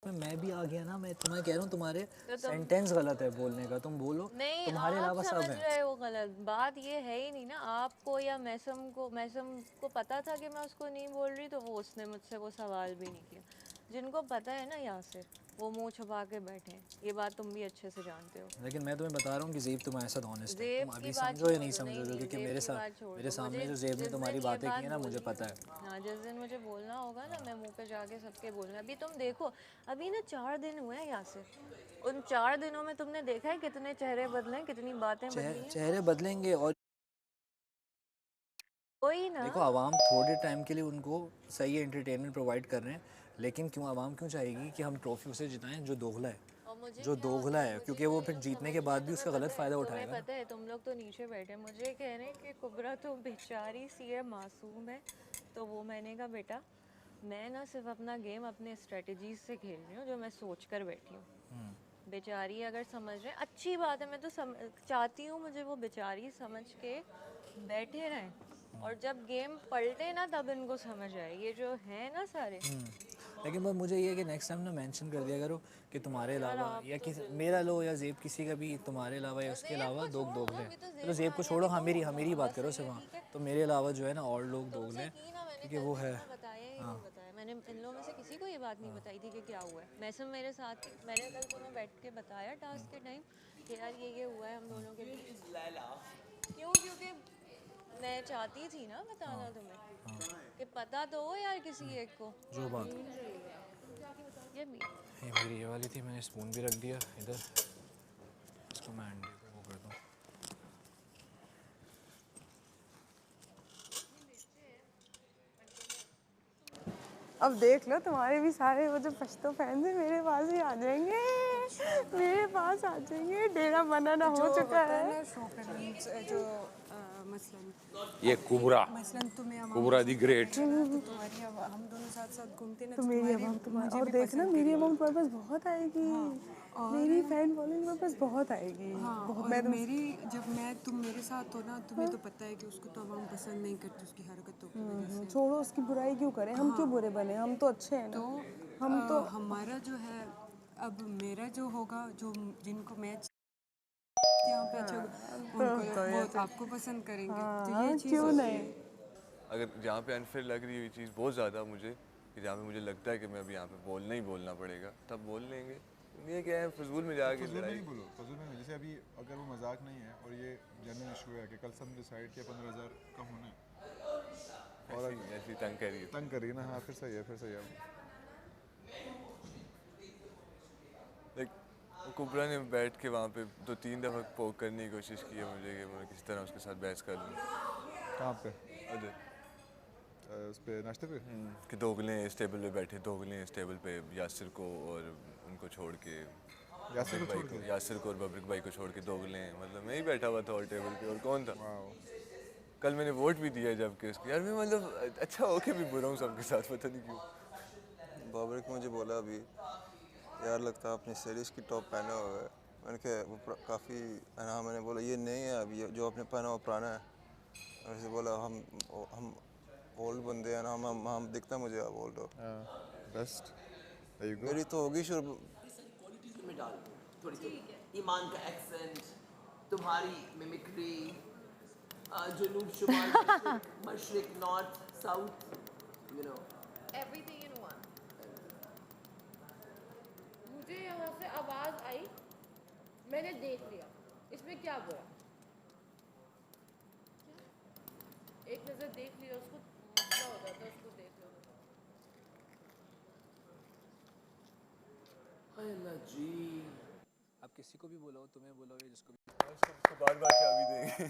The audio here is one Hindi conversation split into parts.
मैं भी आ गया ना। मैं तुम्हें कह रहा हूँ तुम्हारे सेंटेंस गलत है बोलने का। तुम बोलो नहीं, तुम्हारे आप अलावा सब समझ है। रहे हो गलत बात। ये है ही नहीं ना आपको या मैसम को पता था कि मैं उसको नहीं बोल रही, तो वो उसने मुझसे वो सवाल भी नहीं किया। जिनको पता है ना यासिर, वो मुंह छुपा के बैठे हैं। ये बात तुम भी अच्छे से जानते हो। लेकिन मैं तुम्हें बता रहा हूँ कि ज़ेब तुम्हारे साथ ऑनेस्ट है। जेब तुम की अभी बात समझो या छोड़ नहीं दो। नहीं समझोगे, नहीं, क्योंकि जेब मेरे की बात साथ छोड़ मेरे दो। मुझे सामने जो ज़ेब ने जिस तुम्हारी दिन ये बातें की बात है ना, मुझे बोलनी, पता है। हाँ जिस दिन मुझे बोलना होगा ना, मैं मुंह पे जाके सबके बोलूँगा। अभी तुम देखो, अभी ना 4 दिन हुए हैं यासिर। उन 4 दिनों में तुमने देखा है कितने चेहरे बदले हैं, कितनी बातें बदली हैं। चेहरे बदलेंगे। और वही ना। देखो, आवाम थोड़े टाइम के लिए उनको सही एंटरटेनमेंट प्रोवाइड कर रहे हैं, लेकिन क्यों आवाम क्यों चाहेगी कि हम ट्रॉफी उसे जिताएं जो दोगला है। और मुझे जो क्या होता दोगला है, है, मुझे क्योंकि क्या वो ये फिर लोग जीतने के समझते हैं। बाद भी उसका गलत फ़ायदा तुम्हें उठाएगा ना। पता है, तुम लोग तो नीचे बैठे, मुझे कह रहे हैं कि कुबरा तो बेचारी सी है, मासूम है। तो वो मैंने कहा बेटा, मैं ना सिर्फ अपना गेम अपने स्ट्रेटजीज से खेल रही हूँ, जो मैं सोच कर बैठी हूँ। बेचारी अगर समझ रहे हैं, अच्छी बात है। मैं तो चाहती हूँ मुझे वो बेचारी समझ के बैठे रहें, और जब गेम पलटे ना तब इनको समझ आए। ये जो है ना सारे। लेकिन बस मुझे ये है कि नेक्स्ट टाइम ना मेंशन कर दिया करो कि तुम्हारे यार अलावा आप या तो किसी दिल मेरा लो या ज़ेब किसी का भी, तुम्हारे अलावा या उसके ज़ेब अलावा को दो छोड़ो ना, दोगले हैं। अभी तो चलो ज़ेब ज़ेब आ को गया, छोड़ो, अभी हाँ तो मेरी ही बात बस करो ये सिर्फ। हाँ, ठीक है। तो मेरे अलावा जो है ना और लोग दोगले तुमसे हैं, की ना मैंने क्योंकि कल वो भी, है। तुम्हें बताया ही हाँ नहीं बताया। मैंने इन लोगों में से किसी को ये बात नहीं बताई थी कि क्या हुआ है। मैसम मेरे साथ थी, मैंने कल तुम्हें बैठ के बताया टास्क के टाइम कि यार ये हुआ है हम दोनों के बीच। क्यों? क्योंकि मैं चाहती थी ना बताना तुम्हें, कि पता तो हो यार किसी एक को। जो बात ये भी ये मेरी ये वाली थी, मैंने स्पून भी रख दिया इधर। इसको मैं अंडे को वो कर दूँ। अब देख लो, तुम्हारे भी सारे वो जो पश्तो फैंस हैं मेरे पास ही आ जाएंगे। मेरे पास आ जाएंगे। डेरा बनाना हो चुका है ना शो पे। जो मसलन ये कुबरा मसलन तुम्हें कुबरा दी ग्रेट। तो तुम्हारी हम दोनों साथ साथ घूमते ना, तो मेरी अमाउंट तुम्हारा और देखना, मेरी अमाउंट तुम्हारे पास बहुत आएगी। मेरी फैन फॉलोइंग मेरे पास बहुत आएगी। बहुत। मैं मेरी जब तुम मेरे साथ हो ना, तुम्हें तो पता है कि उसको तो हम पसंद नहीं करते, उसकी हरकतों की वजह से। छोड़ो, उसकी बुराई क्यों करें, हम क्यों बुरे बने, हम तो अच्छे हैं ना। तो हम तो हमारा जो है, अब मेरा जो होगा, जो जिनको मैच यहाँ पे अच्छा उनको वो आपको पसंद करेंगे। तो ये चीज़ क्यों नहीं। अगर जहाँ पे अनफेयर लग रही है ये चीज़ बहुत ज़्यादा मुझे, कि जहाँ पे मुझे लगता है कि मैं अभी यहाँ पे बोलना ही बोलना पड़ेगा, तब बोल लेंगे। ये क्या है, फजूल में जाके फजूल में लड़ाई। नहीं बोलो, फजूल में जैसे अभी अगर वो मजाक नहीं है और ये जनरल इशू है कि कल से हमने डिसाइड किया 15,000 का होना है और ऐसी तंग कह रही है। तंग करिए ना। हाँ फिर सही है, फिर सही है। लाइक कुबरा ने बैठ के वहाँ पे 2-3 दफ़ा पोक करने की कोशिश की है मुझे, कि मैं किस तरह उसके साथ बहस कर लूँ। कहाँ पे? अरे उस पे नाश्ते पे? कि दोगले इस टेबल पे बैठे, दोगले इस टेबल पे यासिर को और उनको छोड़ के, यासिर को बब्रिक भाई छोड़ के? यासिर को और बब्रिक भाई को छोड़ के दोगले हैं। मतलब मैं ही बैठा हुआ था और टेबल पे, और कौन था? वाह। कल मैंने वोट भी दिया जबकि उसको। यार मैं मतलब अच्छा होके भी बुरा हूँ सबके साथ, पता नहीं क्यों। बाबर ने मुझे बोला अभी, यार लगता है अपनी सीरीज की टॉप पहना हुआ है। मैंने कहा वो काफ़ी, हाँ मैंने बोला ये नहीं है, अभी जो आपने पहना हुआ पुराना है। वैसे बोला हम ओल्ड बंदे हैं ना, हम दिखता मुझे आप ओल्ड हो। बेस्ट। मेरी तो होगी शुरू। क्वालिटीज में डाल थोड़ी थोड़ी। ईमान का एक्सेंट, तुम्हारी मिमिक्री, जुनूब शुमाल, मशरिक north south, you know everything in one. मुझे यहाँ से आवाज आई, मैंने देख लिया, इसमें क्या बुरा। एक नजर देख लिया, उसको मसला हो जाता है, उसको देख लो। हाय अल्लाह जी। आप किसी को भी बोलो, तुम्हें बोलो या जिसको भी। सबको बार बार क्या भी देंगे।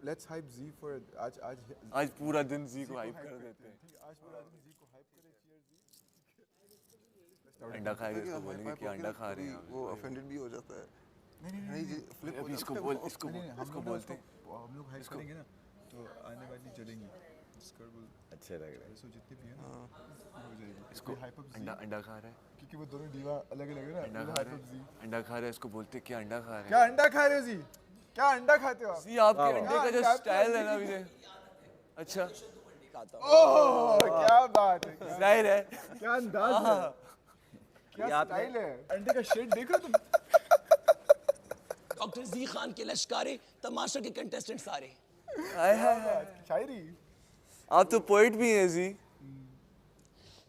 लेट्स हाइप जी फॉर आज आज आज पूरा दिन जी को हाइप कर देते हैं। ठीक है, आज पूरा दिन जी को हाइप करें। चीयर्स जी। अंडा खाएगा इसको बोलेंगे कि अंडा खा रहे हैं आप। वो ऑफेंडेड भी हो जाता है। नहीं जी फ्लिप हो अभी इसको जाता है बोल, वो। इसको नहीं, इसको बोलते हैं। हम लोग हाइप करेंगे ना तो आने वाली चलेंगी। अच्छा लग रहा है। सो जितने भी है ना हो जाएगी। इसको हाइप अप अंडा खा रहा है, क्योंकि वो दोनों दीवा अलग अलग है अंडा ना। खा रहा है, अंडा खा रहा है। इसको बोलते हैं क्या अंडा खा रहे क्या अंडा खा रहे हो जी? क्या अंडा खाते हो आप? हैं? जी आपके अंडे का जो स्टाइल है ना, मुझे अच्छा सिखाता हूँ। ओह क्या बात है, जाहिर है क्या अंदाज है, क्या स्टाइल है। अंडे का शेड देख रहे हो तुम? डॉक्टर जी खान के लश्कारे, तमाशा के कंटेस्टेंट सारे। हाय हाय हाय, शायरी। आप तो पोइट भी हैं जी।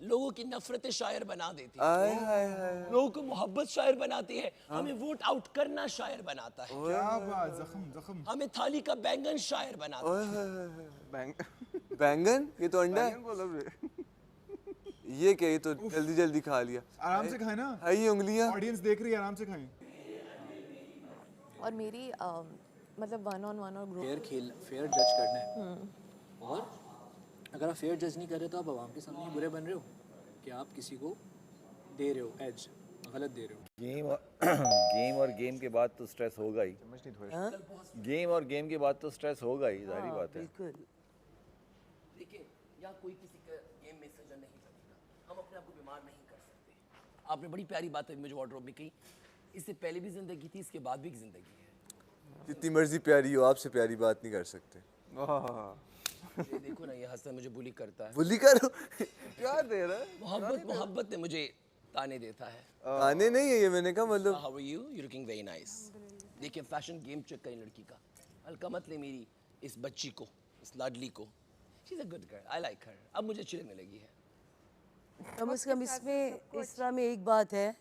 लोगों की नफरतें शायर बना देती है, हाय हाय हाय, लोगों को मोहब्बत शायर बनाती है, हमें वोट आउट करना शायर बनाता है, क्या बात, जख्म जख्म। हमें थाली का बैंगन शायर बनाता है। ओए होए होए, बैंगन? ये तो अंडा है। बोला बे। ये क्या, ये तो जल्दी जल्दी खा लिया। आराम से खाएं ना, है ये उंगलियां? ऑडियंस देख रही है, आराम से खाएं। और मेरी मतलब 1-on-1 और ग्रुप फेयर जज करना है। और अगर आप फेयर जज नहीं कर रहे तो आप आवाम के सामने बुरे बन रहे हो कि आप किसी को दे रहे हो एज, गलत दे रहे हो। गेम और गेम के बाद तो स्ट्रेस होगा ही। गेम और गेम के बाद तो स्ट्रेस होगा ही, जाहिर बात है। देखिए, यहाँ कोई किसी का गेम में सजा नहीं बनेगा, हम अपने आप को बीमार नहीं कर सकते। आपने बड़ी प्यारी बात अभी मुझे वार्डरोब में कही, इससे पहले भी जिंदगी थी, इसके बाद भी एक जिंदगी है। जितनी मर्जी प्यारी हो, आपसे प्यारी बात नहीं कर सकते। ये देखो ना, ये हसन मुझे बुली करता है। बुली करो क्या दे रहा है? मोहब्बत ने मुझे ताने देता है। आने नहीं है ये, मैंने कहा मतलब। How are you? You looking very nice. देखिए फैशन गेम चेक करें लड़की का, हल्का मत ले मेरी इस बच्ची को, इस लाडली को। She is a good girl, I like her. अब मुझे अच्छी लगने लगी है। कम से कम इसमें में एक बात है,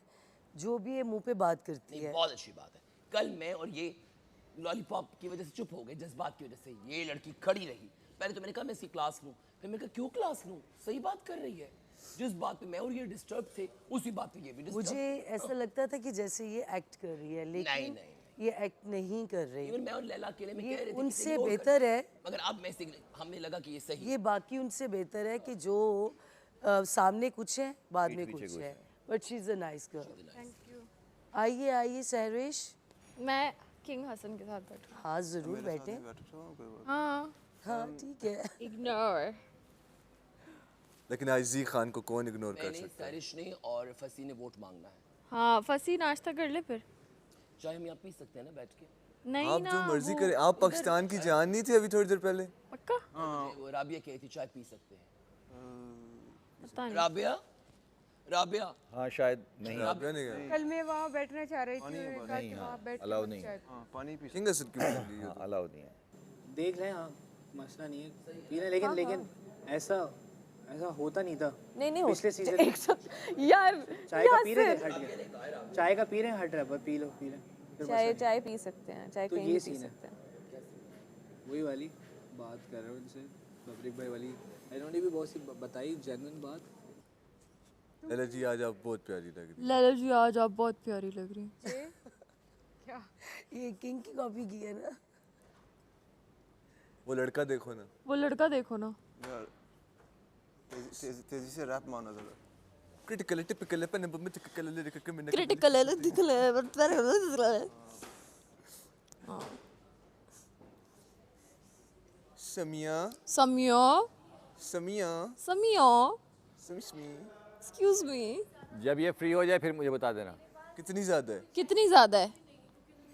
जो भी ये मुंह पे बात करती नहीं, है। बहुत अच्छी बात है। कल मैं और ये लॉलीपॉप की वजह से चुप हो गए, जज्बात की वजह से। ये लड़की खड़ी रही, पहले तो मैंने कहा मैं इसकी क्लास लूँ, फिर मैंने कहा क्यों क्लास लूँ, सही बात कर रही है। जिस बात पे मैं और ये डिस्टर्ब थे, उसी बात पे ये भी डिस्टर्ब। मुझे ऐसा लगता था कि जैसे ये एक्ट कर रही है, लेकिन नहीं। ये एक्ट नहीं कर रही। इवन मैं और लैला अकेले में ये कह रहे थे उनसे बेहतर है, मगर अब मैं हमें लगा कि ये सही। ये बाकी उनसे बेहतर है कि जो सामने कुछ है, बाद में कुछ है। But she is a nice girl. Thank you. आइए आइए सहरेश। मैं किंग हसन के साथ बैठूँ। हाँ जरूर बैठे। हाँ हाँ ठीक है। इग्नोर। लेकिन आजी खान को कौन इग्नोर कर सकता है? सरिश ने और फसी ने वोट मांगना है। हाँ फसी नाश्ता कर ले फिर। चाय हम यहाँ पी सकते हैं ना बैठ के? नहीं आप ना, जो मर्जी वो करें। आप पाकिस्तान की जान नहीं थी अभी थोड़ी देर पहले? पक्का? वो राबिया कही थी चाय पी सकते हैं। पता नहीं। राबिया हाँ शायद नहीं। राबिया ने कहा कल मैं वहाँ बैठना चाह रही थी, कहा कि वहाँ बैठ के अलाउ मत नहीं है। चाय। पानी पी किंग असद क्यों बोल रही है? अलाउ नहीं है। देख लें, हाँ मसला नहीं है पी लें, लेकिन ऐसा होता नहीं था। नहीं पिछले सीजन एक साथ यार, चाय का पी रहे थे, हट गया। चाय का पी रहे हैं, हट रहा है, पी लो फिर चाय पी सकते हैं, चाय तो कहीं ये भी पी सीन है। सकते हैं। वही वाली बात कर रहा हूँ उनसे, बबरिक भाई वाली। इन्होंने भी बहुत सी बताई जेन्युइन बात। लैला जी आज आप बहुत प्यारी लग रही। लैला जी आज आप बहुत प्यारी लग रही हैं। क्या? ये किंग की कॉपी की है ना? वो लड़का देखो ना। वो लड़का देखो ना। यार तेजी से रैप मारना जरा। Critical typical pain bomb typical lyrical मैंने क्रिटिकल है, दिखल है, बट समिया समिया समिया समिया समिशमी। एक्सक्यूज मी, जब ये फ्री हो जाए फिर मुझे बता देना। कितनी ज्यादा है? कितनी ज्यादा है?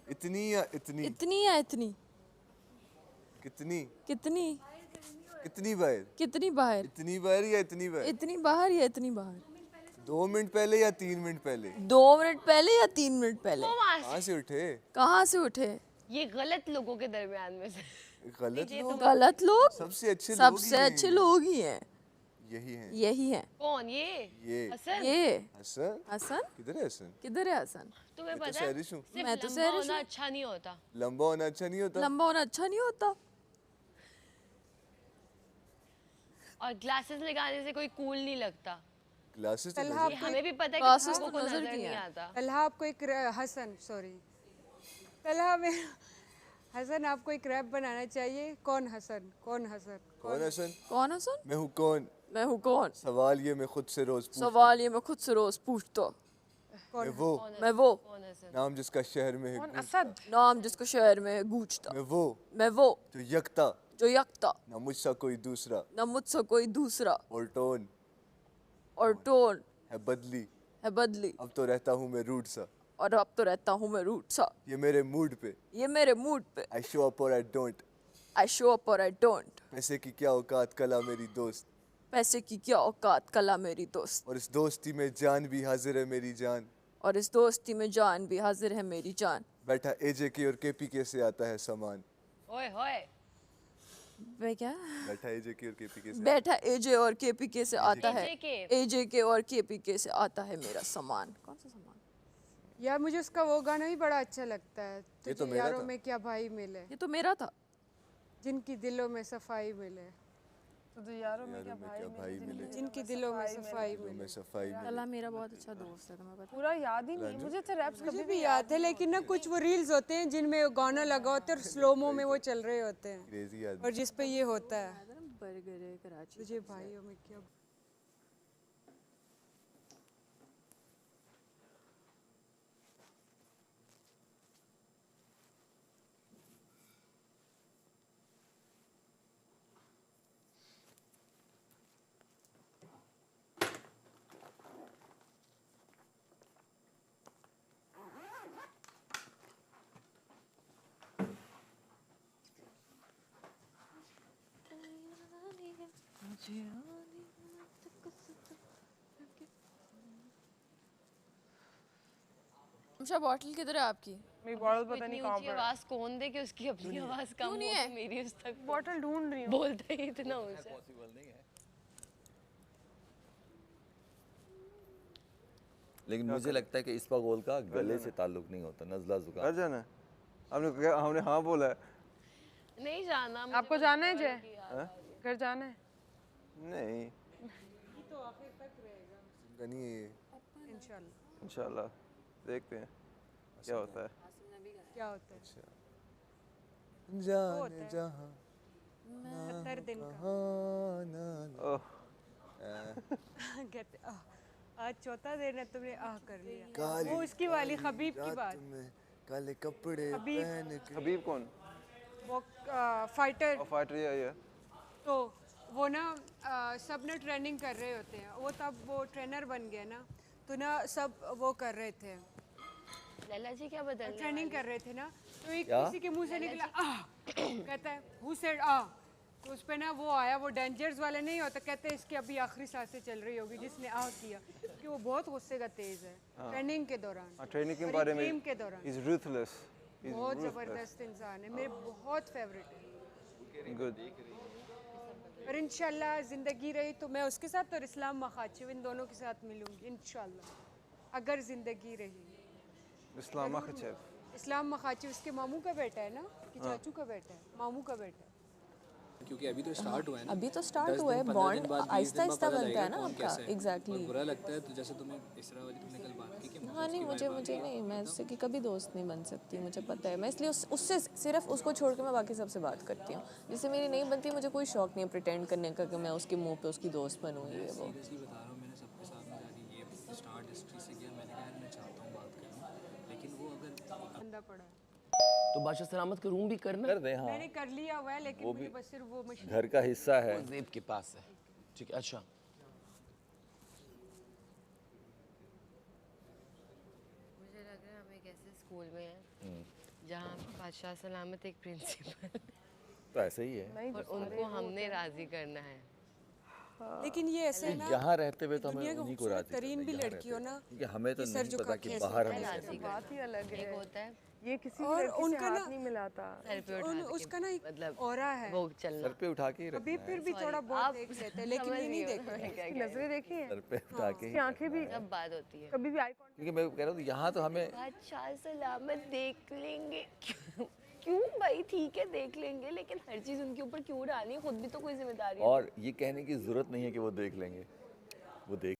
इतनी या इतनी? इतनी या इतनी? कितनी? कितनी? कितनी बार? कितनी बाहर? इतनी बार या इतनी बार? इतनी बाहर या इतनी बाहर? 2 मिनट पहले या 3 मिनट पहले? 2 मिनट पहले या 3 मिनट पहले? कहाँ से उठे? कहाँ से उठे? ये गलत लोगों के दरमियान में से। गलत लोग? गलत लोग? सबसे अच्छे सबसे अच्छे लोग ही हैं। यही हैं। यही हैं। कौन ये? ये हसन? ये हसन? हसन? किधर है हसन? किधर है हसन? तुम्हें मैं तो पता है सहरिश हूँ। सिर्फ मैं तो लंबा सहरिश होना हूँ। अच्छा नहीं होता। लंबा होना अच्छा नहीं होता? लंबा होना अच्छा नहीं होता। और ग्लासेस लगाने से कोई कूल नहीं लगता। ग्लासेस तो तलहा ये हमें भी पता है Glasses कि तो लोगों को नजर नजर की नहीं हैं। आता। तलहा आपको एक हसन सॉरी तलहा में हसन आपको एक रैप बनाना चाहिए। कौन हसन? कौन हसन? कौन हसन? कौन हसन? मैं हूँ कौन? मैं हूँ कौन? सवाल ये मैं खुद से रोज पूछता हूँ। सवाल ये मैं खुद से रोज पूछता। कौन मैं वो मैं वो कौन हसन? नाम जिसका शहर में है कौन? गूंज। असद। नाम जिसको शहर में गूंजता। मैं वो मैं वो जो यकता जो यकता, ना मुझसा कोई दूसरा न मुझसे कोई दूसरा, और टोन और टोन है बदली। है बदली, अब तो रहता हूँ मैं रूट सा। और अब तो रहता हूँ मैं रूट सा। ये मेरे मूड पे ये मेरे मूड पे आई शो अप और I don't. I show up or I don't. पैसे की क्या औकात कला मेरी दोस्त, पैसे की क्या औकात कला मेरी दोस्त, और इस दोस्ती में जान भी हाजिर है मेरी जान, और इस दोस्ती में जान भी हाजिर है मेरी जान। बैठा AJK और KPK से आता है सामान, ओए होए वे क्या? बैठा AJK और KPK से बैठा AJ और KPK से आता है, AJK। AJK और KPK से आता है मेरा सामान। कौन सा सामान? यार मुझे उसका वो गाना भी बड़ा अच्छा लगता है, ये तो तुझे मेरा यारों था। में क्या भाई मिले, ये तो मेरा था। जिनकी दिलों में सफाई मिले, तो यारों में क्या क्या भाई मिले, जिनकी दिलों में सफाई दिलों मिले। में सफाई मिले। कला मेरा बहुत अच्छा दोस्त है, तुम्हें पता पूरा याद ही नहीं मुझे तो रैप्स मुझे भी याद है, लेकिन ना कुछ वो रील्स होते हैं जिनमें गाना लगा होता है और स्लोमो में वो चल रहे होते हैं, क्रेजी आदमी। और जिस पे ये होता है है? बर्गर है कराची। तुझे भाइयों में क्या। अच्छा बॉटल किधर है आपकी? मेरी बॉटल पता इतनी नहीं कहाँ ऊंची पर है। आवाज कौन दे कि उसकी अपनी आवाज कम नहीं हो है? तो मेरी उस तक बॉटल ढूंढ रही हूँ। बोलता ही इतना ऊंचा। लेकिन मुझे लगता है कि इस पगोल का गले से ताल्लुक नहीं होता, नज़ला घर जुकाम। जाना है? हमने हाँ बोला है। नहीं जाना मुझे आपको बस जाना है कॉल जय? किया। घर जाना है? नहीं, गनी इंशाल्लाह इंशाल्लाह देखते हैं क्या होता है। क्या होता है। जाने जहां 70 दिन का ओह, कहते आज चौथा दिन है तुमने आह कर लिया। काली- वो उसकी वाली खबीब की रात बात, में काले कपड़े हबीब। पहन के हबीब कौन? वो फाइटर। फाइटर ये तो वो ना सब ना ट्रेनिंग कर रहे होते हैं, वो तब वो ट्रेनर बन गया ना, तो ना सब वो कर रहे थे, लैला जी क्या बदल ट्रेनिंग कर रहे थे ना, तो एक क्या? किसी के मुंह से निकला आह, कहता है हु सेड आह, तो उस पे ना वो आया, वो डेंजर्स वाले नहीं होता, कहते हैं इसकी अभी आखिरी सांसें चल रही होगी जिसने आह किया, कि वो बहुत गुस्से का तेज है ट्रेनिंग के दौरान, ट्रेनिंग के और बारे में गेम के दौरान इज रूथलेस, बहुत ज़बरदस्त इंसान है, मेरे बहुत फेवरेट है। गुड। और इंशाल्लाह ज़िंदगी रही तो मैं उसके साथ और इस्लाम मखाचिव इन दोनों के साथ मिलूंगी इंशाल्लाह, अगर ज़िंदगी रही। इस्लाम मखाचिव, इस्लाम मखाचिव उसके मामू का बेटा है ना, कि चाचू का बेटा है, मामू का बेटा है। क्योंकि अभी तो स्टार्ट हुआ है ना, अभी तो स्टार्ट 10 हुआ है, दिन, 15 दिन बॉन्ड बाद, 20 दिन आहिस्ता बाद आहिस्ता पता बनता लगेगा है ना कौन आपका। कैसा है। एग्जैक्टली। और बुरा लगता है तो जैसे तुम्हें इसरा वाली तुमने कल बात की कि हाँ नहीं, मुझे नहीं, मैं उससे कि कभी दोस्त नहीं बन सकती, मुझे पता है, मैं इसलिए उससे सिर्फ उसको छोड़ के मैं बाकी सबसे बात करती हूँ, जिससे मेरी नहीं बनती मुझे कोई शौक नहीं है प्रिटेंड करने का कि मैं उसके मुंह पे उसकी दोस्त बनूँ, ये वो। सीरियसली बता रहा हूँ, मैंने सबके साथ में जाके ये स्टार्ट हिस्ट्री से किया, मैंने कहा यार मैं चाहता हूँ बात करूँ, लेकिन वो अगर बंदा पड़ा है। तो बादशाह सलामत का रूम भी करना कर दे, हाँ, मैंने कर लिया हुआ है, लेकिन वो मुझे भी बस सिर्फ वो मशीन घर का हिस्सा है। वो जेब के पास है। ठीक है, अच्छा मुझे लग रहा है हम एक ऐसे स्कूल में हैं जहाँ बादशाह सलामत एक प्रिंसिपल तो ऐसे ही है। और उनको हमने राजी करना है। लेकिन ये ऐसे है ना, यहाँ रहते हुए तो हमें दुनिया की उन्हीं को खूबसूरत राजी तरीन करना भी है, यहाँ लड़कियों रहते ना, हुए। क्योंकि हमें तो ये सर नहीं झुका पता कि के बाहर ऐसे हमें राजी कैसे करना बात ही अलग एक है, होता है ये किसी और लड़की से उनका हाथ ना- नहीं मिलाता। सर पे उठा के, उसका ना एक मतलब ऑरा है, वो चलना। सर पे उठा के ही अभी रखना फिर है, भी थोड़ा बहुत आप देख लेते हैं, लेकिन समझ ये नहीं रही हो देखते। मैं क्या इसकी कह रही नजरें देखी हैं, सर पे उठा के ही इसकी आंखें भी हूँ। सब बात होती है। कभी भी आई कॉन्टेक्ट। क्योंकि मैं कह रहा हूँ यहाँ तो हमें बादशाह सलामत देख लेंगे। क्यों भाई, ठीक है देख लेंगे, लेकिन हर चीज़ उनके ऊपर क्यों डालनी है, खुद भी तो कोई जिम्मेदारी है। और ये कहने की जरूरत नहीं है कि वो देख लेंगे, वो देख